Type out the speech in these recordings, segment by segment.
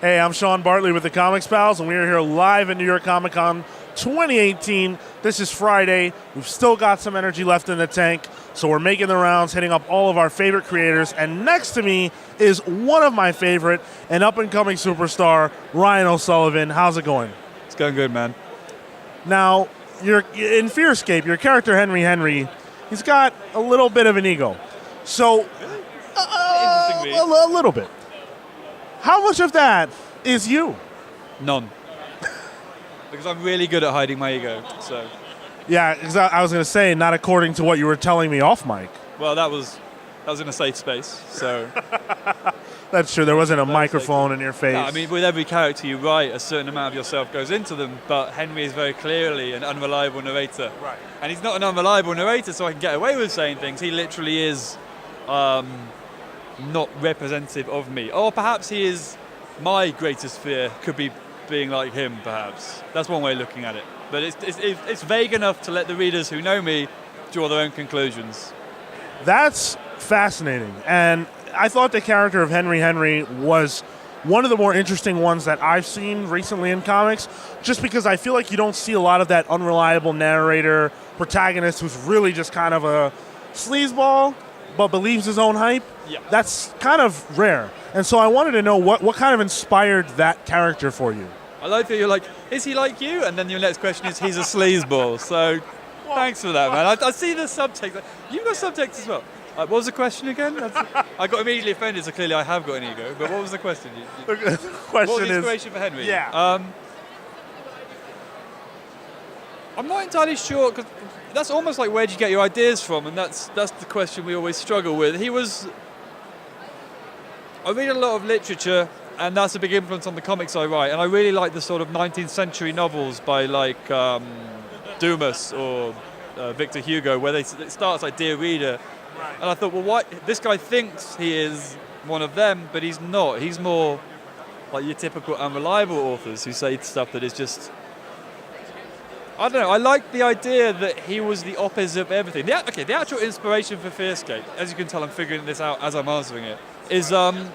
Hey, I'm Sean Bartley with the Comics Pals, and we are here live at New York Comic Con 2018. This is Friday. We've still got some energy left in the tank, so we're making the rounds, hitting up all of our favorite creators. And next to me is one of my favorite, an up-and-coming superstar, Ryan Sullivan. How's it going? It's going good, man. Now, you're in Fearscape, your character Henry, he's got a little bit of an ego. So, a little bit. How much of that is you? None. Because I'm really good at hiding my ego. So. Yeah, I was going to say, not according to what you were telling me off mic. Well, that was in a safe space, so. That's true. There wasn't a microphone in your face. No, I mean, with every character you write, a certain amount of yourself goes into them, but Henry is very clearly an unreliable narrator. Right. And he's not an unreliable narrator, so I can get away with saying things. He literally is not representative of me. Or perhaps he is my greatest fear, could be being like him, perhaps. That's one way of looking at it. But it's vague enough to let the readers who know me draw their own conclusions. That's fascinating. And I thought the character of Henry was one of the more interesting ones that I've seen recently in comics, just because I feel like you don't see a lot of that unreliable narrator, protagonist who's really just kind of a sleazeball, but believes his own hype. Yeah. That's kind of rare. And so I wanted to know what kind of inspired that character for you. I like that you're like, is he like you? And then your next question is, he's a sleazeball. So thanks for that, man. I see the subtext. You've got subtext as well. What was the question again? I got immediately offended, so clearly I have got an ego. But what was the question? The question what was the inspiration for Henry? Yeah. I'm not entirely sure, because that's almost like, where do you get your ideas from? And that's the question we always struggle with. I read a lot of literature, and that's a big influence on the comics I write. And I really like the sort of 19th century novels by like Dumas or Victor Hugo, where it starts like Dear Reader. Right. And I thought, well, this guy thinks he is one of them, but he's not. He's more like your typical unreliable authors who say stuff that is just... I don't know, I like the idea that he was the opposite of everything. The actual inspiration for Fearscape, as you can tell I'm figuring this out as I'm answering it, is the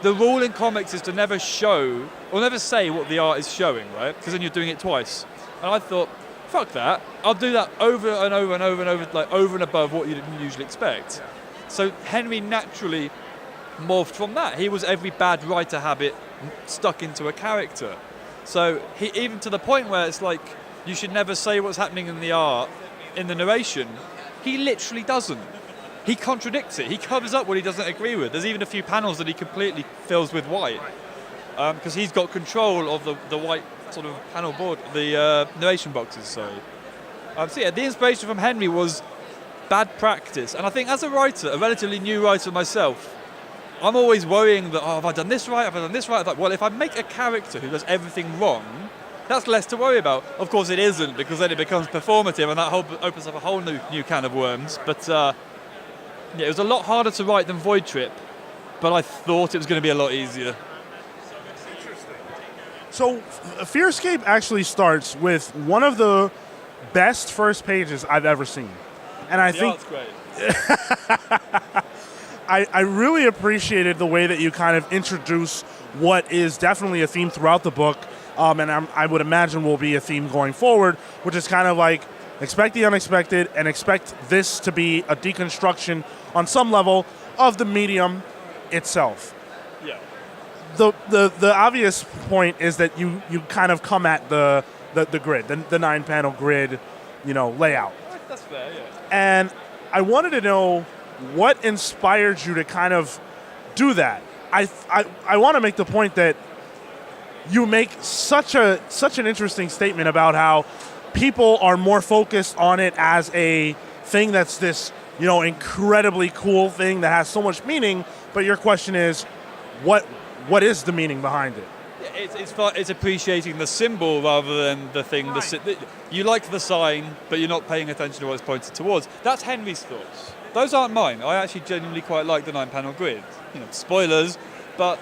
rule in comics is to never show, or never say what the art is showing, right? Because then you're doing it twice. And I thought, fuck that, I'll do that over and over and over and over, like over and above what you didn't usually expect. So Henry naturally morphed from that. He was every bad writer habit stuck into a character. So he, even to the point where it's like, you should never say what's happening in the art, in the narration. He literally doesn't. He contradicts it. He covers up what he doesn't agree with. There's even a few panels that he completely fills with white, because he's got control of the white sort of panel board, the narration boxes, sorry. So yeah, the inspiration from Henry was bad practice. And I think as a writer, a relatively new writer myself, I'm always worrying that, have I done this right? Have I done this right? I'm like, well, if I make a character who does everything wrong, that's less to worry about. Of course it isn't, because then it becomes performative, and that opens up a whole new can of worms. But it was a lot harder to write than Void Trip, but I thought it was going to be a lot easier. Interesting. So Fearscape actually starts with one of the best first pages I've ever seen. And I think That's great. I really appreciated the way that you kind of introduce what is definitely a theme throughout the book, and I would imagine will be a theme going forward, which is kind of like expect the unexpected and expect this to be a deconstruction on some level of the medium itself. Yeah. The obvious point is that you kind of come at the grid, the 9-panel grid, layout. That's fair, yeah. And I wanted to know what inspired you to kind of do that. I want to make the point that you make such an interesting statement about how people are more focused on it as a thing that's this, incredibly cool thing that has so much meaning, but your question is, what is the meaning behind it? It's appreciating the symbol rather than the thing. Right. You like the sign, but you're not paying attention to what it's pointed towards. That's Henry's thoughts. Those aren't mine. I actually genuinely quite like the 9-panel grid. Spoilers, but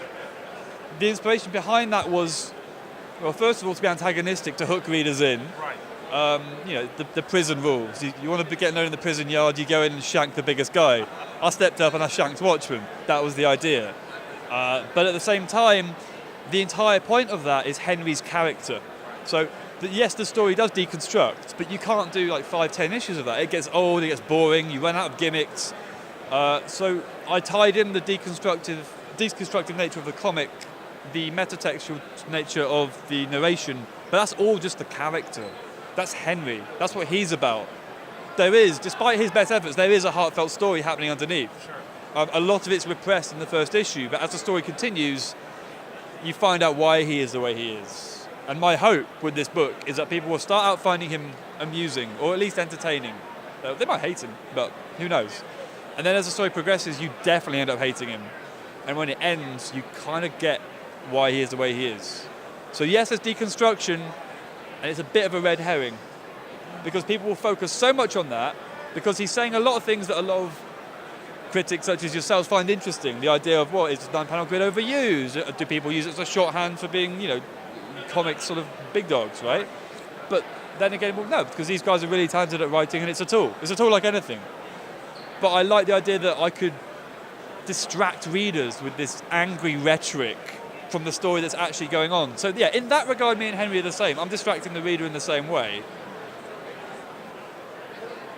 the inspiration behind that was, well, first of all, to be antagonistic, to hook readers in. Right. The prison rules. You want to get known in the prison yard, you go in and shank the biggest guy. I stepped up and I shanked Watchmen. That was the idea. But at the same time, the entire point of that is Henry's character. So, yes, the story does deconstruct, but you can't do like 5-10 issues of that. It gets old, it gets boring, you run out of gimmicks. So I tied in the deconstructive nature of the comic, the metatextual nature of the narration, but that's all just the character. That's Henry. That's what he's about. There is, despite his best efforts, there is a heartfelt story happening underneath. Sure. A lot of it's repressed in the first issue, but as the story continues, you find out why he is the way he is. And my hope with this book is that people will start out finding him amusing, or at least entertaining. They might hate him, but who knows? And then as the story progresses, you definitely end up hating him. And when it ends, you kind of get why he is the way he is. So yes, there's deconstruction, and it's a bit of a red herring, because people will focus so much on that, because he's saying a lot of things that a lot of critics such as yourselves find interesting. The idea of, what, is 9-panel grid overused? Do people use it as a shorthand for being, comic sort of big dogs, right? But then again, well, no, because these guys are really talented at writing, and it's a tool. It's a tool like anything. But I like the idea that I could distract readers with this angry rhetoric from the story that's actually going on. So yeah, in that regard, me and Henry are the same. I'm distracting the reader in the same way.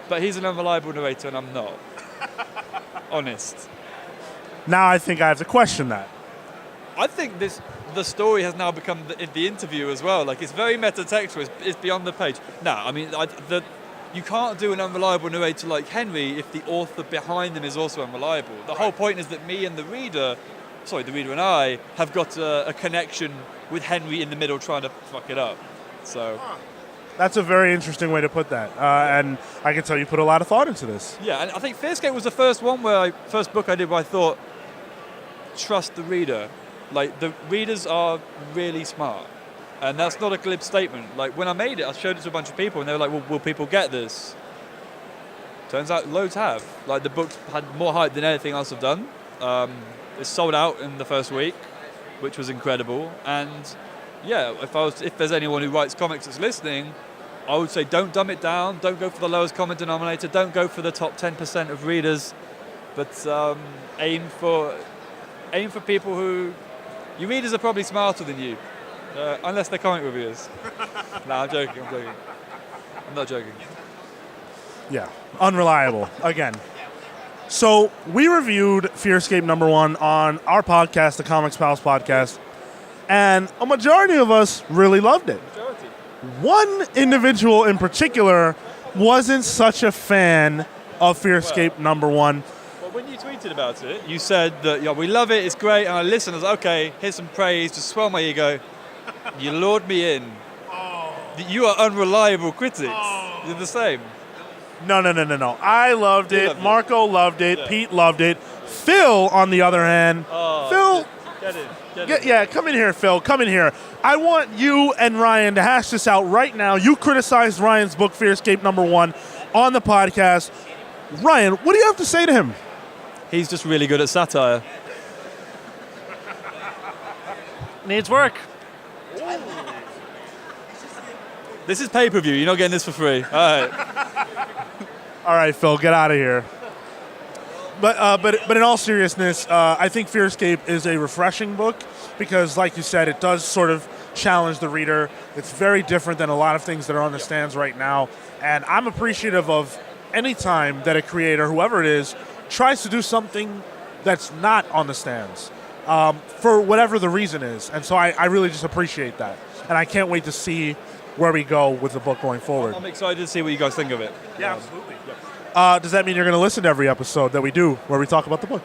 But he's an unreliable narrator, and I'm not. Honest. Now I think I have to question that. I think the story has now become the interview as well. Like, it's very metatextual. It's beyond the page. No, I mean, you can't do an unreliable narrator like Henry if the author behind him is also unreliable. The whole point is that me and the reader and I, have got a connection with Henry in the middle trying to fuck it up. So. That's a very interesting way to put that. And I can tell you put a lot of thought into this. Yeah, and I think Fearscape was the first book I did where I thought, trust the reader. Like, the readers are really smart. And that's not a glib statement. Like, when I made it, I showed it to a bunch of people, and they were like, well, will people get this? Turns out loads have. Like, the book had more hype than anything else I've done. It sold out in the first week, which was incredible. And yeah, if there's anyone who writes comics that's listening, I would say don't dumb it down, don't go for the lowest common denominator, don't go for the top 10% of readers, but aim for people who... Your readers are probably smarter than you, unless they're comic reviewers. No, I'm joking. I'm not joking. Yeah, unreliable, again. So we reviewed Fearscape #1 on our podcast, the Comics Pals podcast, and a majority of us really loved it. One individual in particular wasn't such a fan of Fearscape #1. Well, when you tweeted about it, you said that we love it, it's great, and I listened, I was like, okay, here's some praise to swell my ego. You lured me in. Oh. You are unreliable critics. Oh. You're the same. No. I loved it. Marco loved it. Yeah. Pete loved it. Phil, on the other hand, Phil... Get in. Yeah, come in here, Phil. Come in here. I want you and Ryan to hash this out right now. You criticized Ryan's book, Fearscape #1, on the podcast. Ryan, what do you have to say to him? He's just really good at satire. Needs work. This is pay-per-view. You're not getting this for free. All right. All right, Phil, get out of here. But in all seriousness, I think Fearscape is a refreshing book because, like you said, it does sort of challenge the reader. It's very different than a lot of things that are on the stands right now. And I'm appreciative of any time that a creator, whoever it is, tries to do something that's not on the stands for whatever the reason is. And so I really just appreciate that. And I can't wait to see where we go with the book going forward. I'm excited to see what you guys think of it. Yeah, absolutely. Does that mean you're going to listen to every episode that we do where we talk about the book?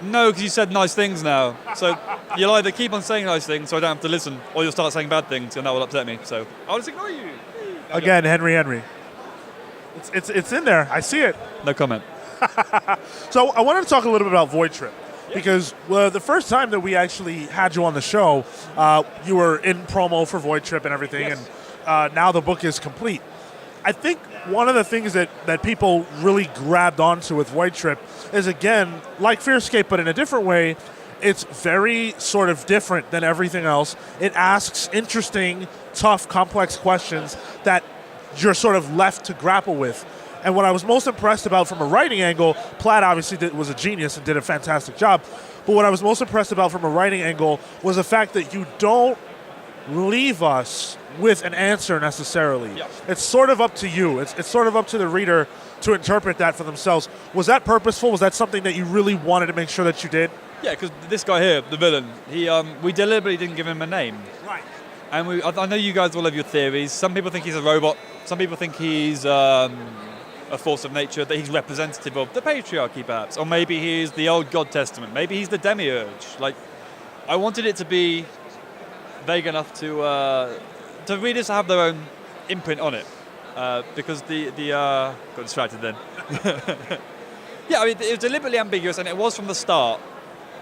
No, because you said nice things now. So you'll either keep on saying nice things so I don't have to listen, or you'll start saying bad things and that will upset me. So I'll just ignore you. Again, Henry. It's in there. I see it. No comment. So I wanted to talk a little bit about Void Trip. Because the first time that we actually had you on the show, you were in promo for Void Trip and everything, yes. And now the book is complete. I think one of the things that people really grabbed onto with Void Trip is, again, like Fearscape, but in a different way, it's very sort of different than everything else. It asks interesting, tough, complex questions that you're sort of left to grapple with. And what I was most impressed about from a writing angle, Platt obviously was a genius and did a fantastic job. But what I was most impressed about from a writing angle was the fact that you don't leave us with an answer necessarily. Yeah. It's sort of up to you. It's sort of up to the reader to interpret that for themselves. Was that purposeful? Was that something that you really wanted to make sure that you did? Yeah, because this guy here, the villain, we deliberately didn't give him a name. Right. And I know you guys all have your theories. Some people think he's a robot. Some people think he's a force of nature, that he's representative of the patriarchy, perhaps. Or maybe he's the old God Testament. Maybe he's the demiurge. Like, I wanted it to be vague enough to readers to have their own imprint on it. Because got distracted then. Yeah, I mean, it was deliberately ambiguous, and it was from the start.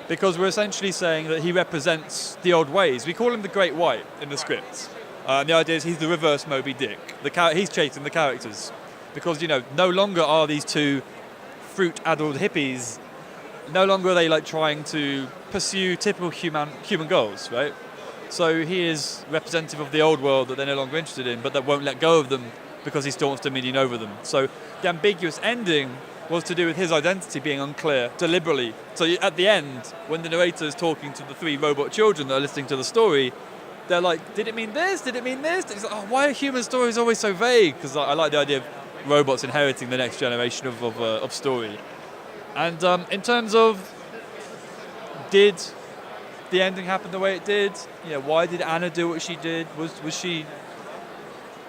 Because we're essentially saying that he represents the old ways. We call him the Great White in the script. The idea is he's the reverse Moby Dick. He's chasing the characters. Because, no longer are these two fruit-addled hippies, no longer are they like trying to pursue typical human goals, right? So he is representative of the old world that they're no longer interested in, but that won't let go of them because he still wants dominion over them. So the ambiguous ending was to do with his identity being unclear deliberately. So at the end, when the narrator is talking to the three robot children that are listening to the story, they're like, did it mean this? Did it mean this? It's like, why are human stories always so vague? Because I like the idea of robots inheriting the next generation of story. And in terms of, did the ending happen the way it did? Why did Anna do what she did?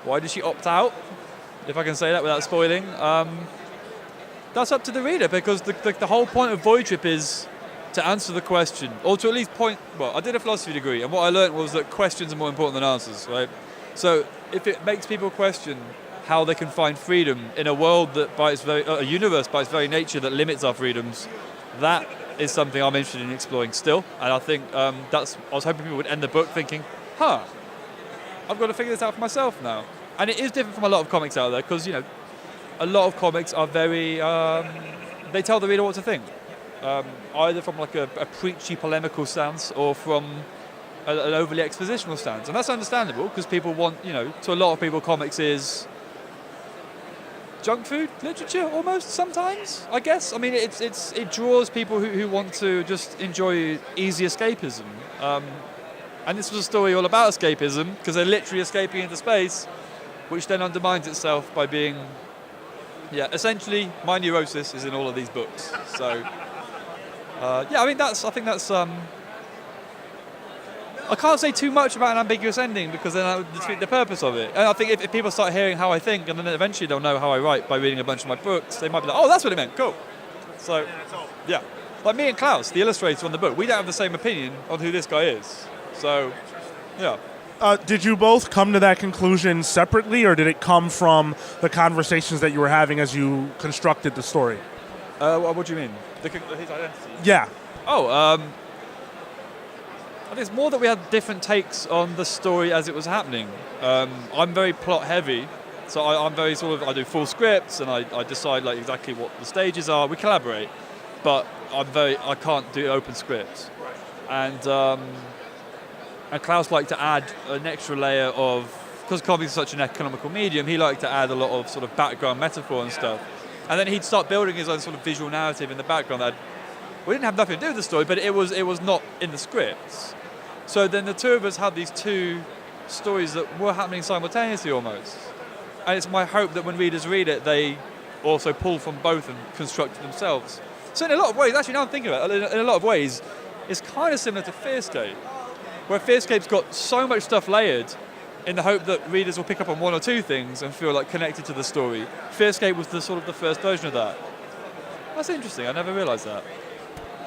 Why did she opt out? If I can say that without spoiling. That's up to the reader, because the whole point of Void Trip is to answer the question, or to at least I did a philosophy degree, and what I learned was that questions are more important than answers, right? So if it makes people question how they can find freedom in a world that a universe by its very nature that limits our freedoms, that is something I'm interested in exploring still. And I think I was hoping people would end the book thinking, I've got to figure this out for myself now. And it is different from a lot of comics out there, because, a lot of comics are very, they tell the reader what to think. Either from like a preachy polemical stance or from an overly expositional stance. And that's understandable, because people want, to a lot of people, comics is junk food literature almost sometimes, I guess. I mean, it draws people who want to just enjoy easy escapism. And this was a story all about escapism, because they're literally escaping into space, which then undermines itself by being, essentially my neurosis is in all of these books. So, I think that's. I can't say too much about an ambiguous ending, because then I would defeat the purpose of it. And I think if people start hearing how I think, and then eventually they'll know how I write by reading a bunch of my books, they might be like, oh, that's what it meant, cool. So, yeah. Like me and Klaus, the illustrator on the book, we don't have the same opinion on who this guy is. So, yeah. Did you both come to that conclusion separately, or did it come from the conversations that you were having as you constructed the story? What do you mean? His identity? Yeah. I think it's more that we had different takes on the story as it was happening. I'm very plot heavy, so I'm very I do full scripts, and I decide like exactly what the stages are. We collaborate, but I can't do open scripts. And Klaus liked to add an extra layer of, because comics is such an economical medium, he liked to add a lot of sort of background metaphor and stuff. And then he'd start building his own sort of visual narrative in the background that we didn't have nothing to do with the story, but it was not in the scripts. So then the two of us had these two stories that were happening simultaneously almost. And it's my hope that when readers read it, they also pull from both and construct it themselves. So in a lot of ways, actually now I'm thinking about it, in a lot of ways, it's kind of similar to Fearscape, where Fearscape's got so much stuff layered in the hope that readers will pick up on one or two things and feel like connected to the story. Fearscape was the first version of that. That's interesting, I never realised that.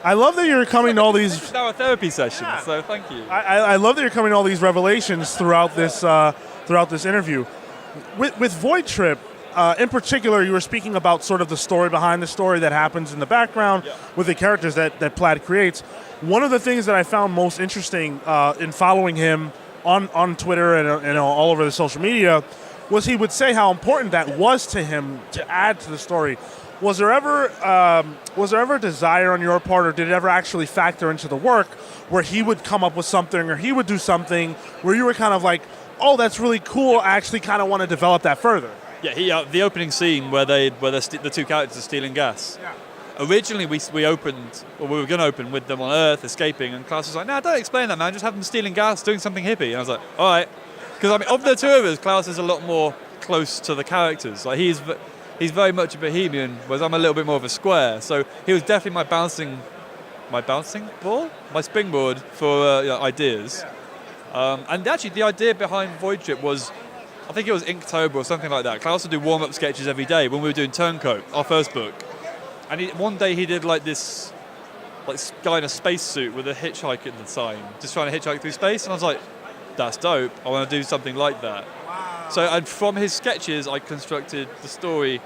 I love that you're coming to all these. It's now a therapy session, so thank you. I love that you're coming to all these revelations throughout this interview. With Void Trip, in particular, you were speaking about sort of the story behind the story that happens in the background with the characters that Platt creates. One of the things that I found most interesting in following him on Twitter and all over the social media was he would say how important that was to him to add to the story. Was there ever a desire on your part, or did it ever actually factor into the work where he would come up with something or he would do something where you were kind of like, oh, that's really cool, I actually kind of want to develop that further? Yeah, the opening scene where the two characters are stealing gas. Yeah. Originally, we opened, or we were going to open with them on Earth escaping, and Klaus was like, "No, don't explain that, man. Just have them stealing gas, doing something hippie." And I was like, "All right," because I mean, of the two of us, Klaus is a lot more close to the characters. Like he's very much a bohemian, whereas I'm a little bit more of a square. So he was definitely my springboard for ideas. And actually, the idea behind Void Trip was, I think it was Inktober or something like that. Klaus would do warm-up sketches every day when we were doing Turncoat, our first book. And one day he did like this guy in a spacesuit with a hitchhiking sign, just trying to hitchhike through space. And I was like, that's dope. I want to do something like that. Wow. So, and from his sketches, I constructed the story.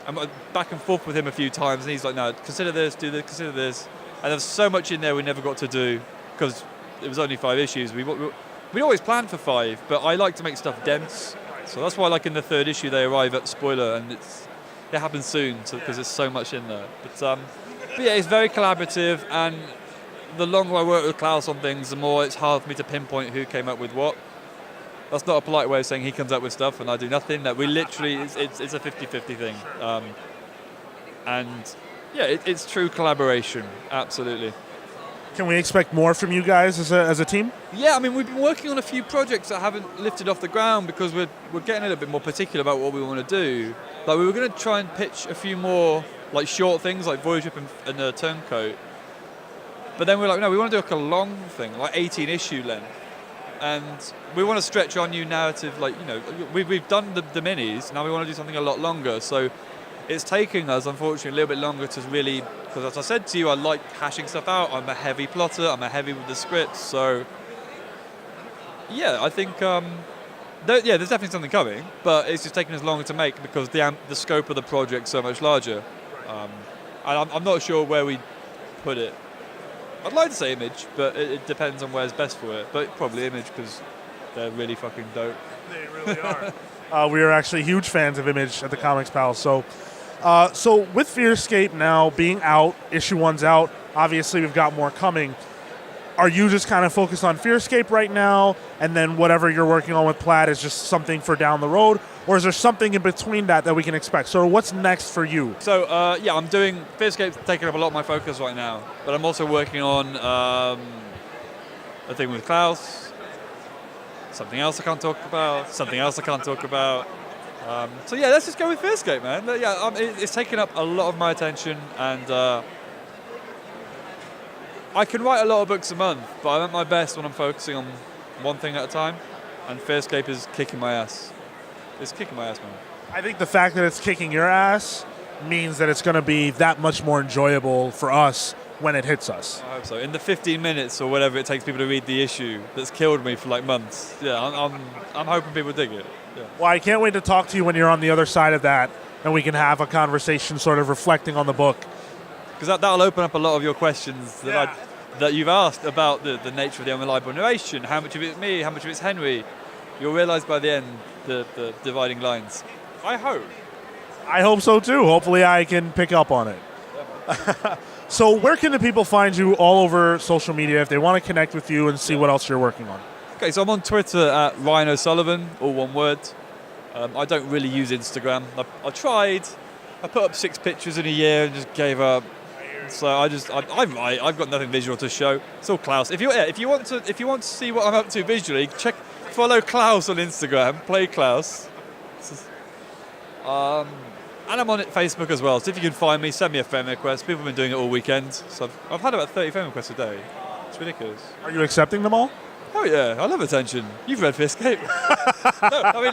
I went back and forth with him a few times, and he's like, no, consider this, do this, consider this. And there's so much in there we never got to do because it was only 5 issues. We always planned for 5, but I like to make stuff dense. So that's why, like in the 3rd issue, they arrive at spoiler, and it happens soon because there's so much in there. But yeah, it's very collaborative, and the longer I work with Klaus on things, the more it's hard for me to pinpoint who came up with what. That's not a polite way of saying he comes up with stuff and I do nothing. That we literally, it's a 50-50 thing. And yeah, it's true collaboration, absolutely. Can we expect more from you guys as a team? Yeah, I mean, we've been working on a few projects that haven't lifted off the ground because we're getting a little bit more particular about what we want to do. Like we were going to try and pitch a few more like short things like Voyage Trip and Turncoat. But then we're like, no, we want to do like a long thing, like 18 issue length. And we want to stretch our new narrative, like, you know, we've done the minis, now we want to do something a lot longer. So it's taking us, unfortunately, a little bit longer to really, because as I said to you, I like hashing stuff out. I'm a heavy plotter, I'm a heavy with the scripts. So yeah, I think, there's definitely something coming, but it's just taking us longer to make because the scope of the project's so much larger. And I'm not sure where we put it. I'd like to say Image, but it depends on where's best for it. But probably Image because they're really fucking dope. They really are. We are actually huge fans of Image at the Comics Pal. So with Fearscape now being out, issue 1's out, obviously we've got more coming. Are you just kind of focused on Fearscape right now, and then whatever you're working on with Plaid is just something for down the road? Or is there something in between that we can expect? So what's next for you? So, yeah, I'm doing... Fearscape's taking up a lot of my focus right now. But I'm also working on a thing with Klaus. Something else I can't talk about. Something else I can't talk about. So, yeah, let's just go with Fearscape, man. Yeah, it's taken up a lot of my attention. And I can write a lot of books a month. But I'm at my best when I'm focusing on one thing at a time. And Fearscape is kicking my ass. It's kicking my ass, man. I think the fact that it's kicking your ass means that it's going to be that much more enjoyable for us when it hits us. I hope so. In the 15 minutes or whatever it takes people to read the issue that's killed me for like months. Yeah, I'm hoping people dig it. Yeah. Well, I can't wait to talk to you when you're on the other side of that and we can have a conversation sort of reflecting on the book. Because that'll open up a lot of your questions that you've asked about the nature of the unreliable narration. How much of it's me? How much of it's Henry? You'll realise by the end the dividing lines. I hope. I hope so too. Hopefully I can pick up on it. So where can the people find you all over social media if they want to connect with you and see what else you're working on? Okay, so I'm on Twitter at Ryan Sullivan, all one word. I don't really use Instagram. I tried. I put up 6 pictures in a year and just gave up. So I write. I've got nothing visual to show. It's all Klaus. If you want to see what I'm up to visually, follow Klaus on Instagram. Play Klaus. And I'm on Facebook as well. So if you can find me, send me a friend request. People have been doing it all weekend. So I've had about 30 friend requests a day. It's ridiculous. Are you accepting them all? Oh yeah, I love attention. You've read Fearscape.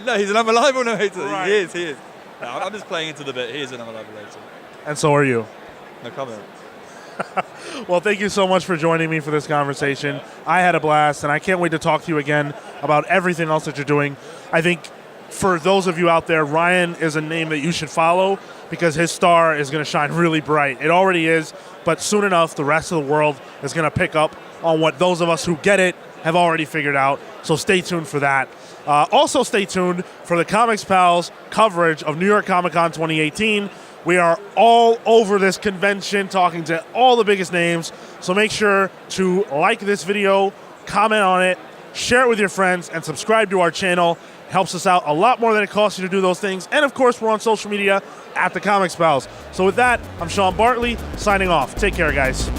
No, he's an unreliable narrator. Right. He is. No, I'm just playing into the bit. He is an unreliable narrator. And so are you. No comment. Well, thank you so much for joining me for this conversation. I had a blast, and I can't wait to talk to you again about everything else that you're doing. I think for those of you out there, Ryan is a name that you should follow because his star is going to shine really bright. It already is, but soon enough, the rest of the world is going to pick up on what those of us who get it have already figured out. So stay tuned for that. Also stay tuned for the Comics Pals coverage of New York Comic Con 2018. We are all over this convention talking to all the biggest names. So make sure to like this video, comment on it, share it with your friends, and subscribe to our channel. Helps us out a lot more than it costs you to do those things. And of course, we're on social media at The Comics Pals. So with that, I'm Sean Bartley signing off. Take care, guys.